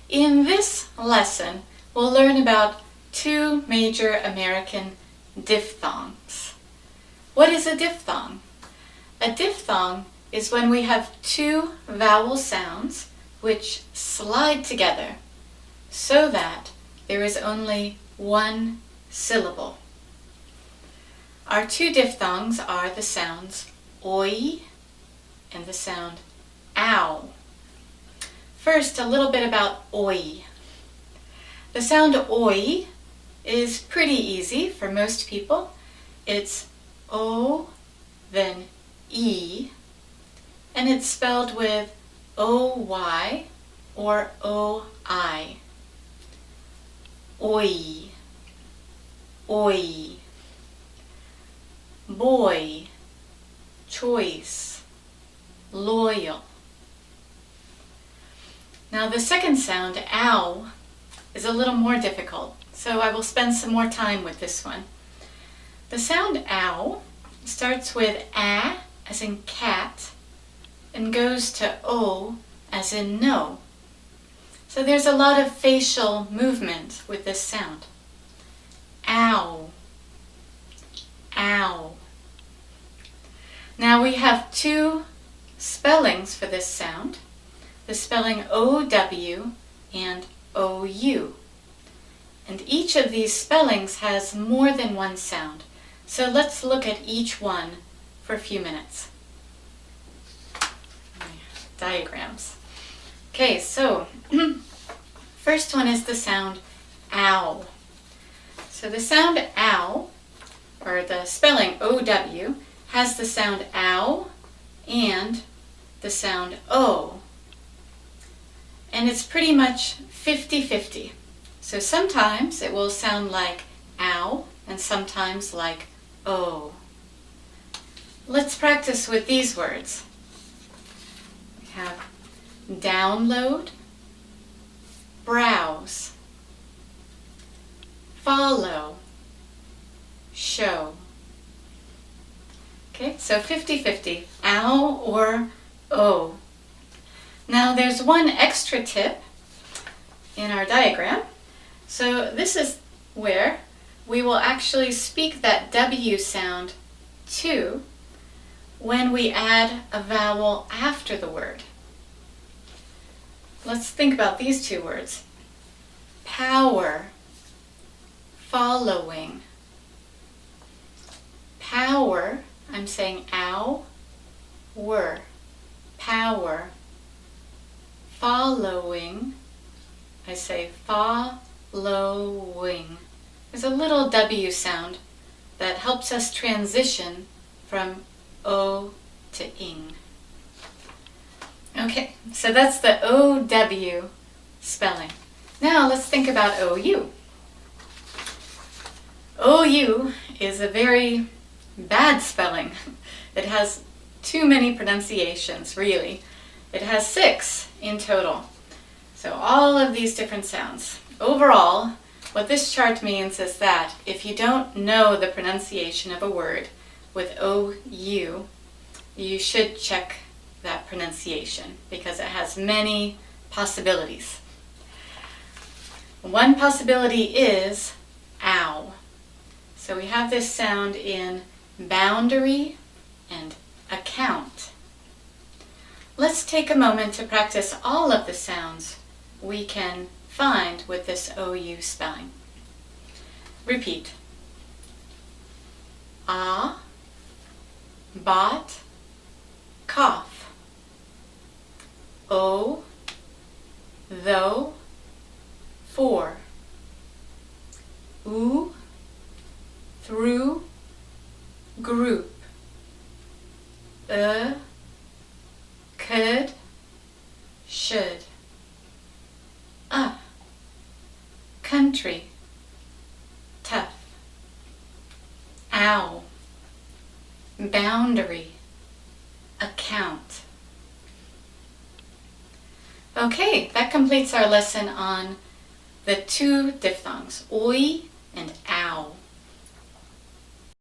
In this lesson, we'll learn about two major American diphthongs. What is a diphthong? A diphthong is when we have two vowel sounds which slide together so that there is only one syllable. Our two diphthongs are the sounds oi and the sound ow. First, a little bit about oi. The sound oi is pretty easy for most people. It's O, then E, and it's spelled with O-Y or O-I. Oi, oi. Boy, choice, loyal. Now the second sound, ow, is a little more difficult, so I will spend some more time with this one. The sound ow starts with a as in cat and goes to o as in no. So there's a lot of facial movement with this sound. Ow, ow. Now we have two spellings for this sound, the spelling O-W and O-U. And each of these spellings has more than one sound. So let's look at each one for a few minutes. Diagrams. Okay, so first one is the sound ow. So the sound ow, or the spelling O-W, has the sound ow and the sound o. And it's pretty much 50-50. So sometimes it will sound like ow and sometimes like o. Let's practice with these words. We have download, browse, follow, show. Okay, so 50-50, ow or o. Now there's one extra tip in our diagram. So this is where we will actually speak that W sound to when we add a vowel after the word. Let's think about these two words. Power, following. Power, I'm saying ow, were. Power. Following, I say following. There's a little W sound that helps us transition from O to ing. Okay, so that's the O-W spelling. Now let's think about O-U. O-U is a very bad spelling. It has too many pronunciations, really. It has 6 in total. So all of these different sounds. Overall, what this chart means is that if you don't know the pronunciation of a word with O-U, you should check that pronunciation because it has many possibilities. One possibility is ow. So we have this sound in boundary and account. Let's take a moment to practice all of the sounds we can find with this O-U spelling. Repeat. Ah, bought, cough. O, though, for. Oo, through, group. Could, should. Country, tough. Ow, boundary, account. Okay, that completes our lesson on the two diphthongs, oi and ow.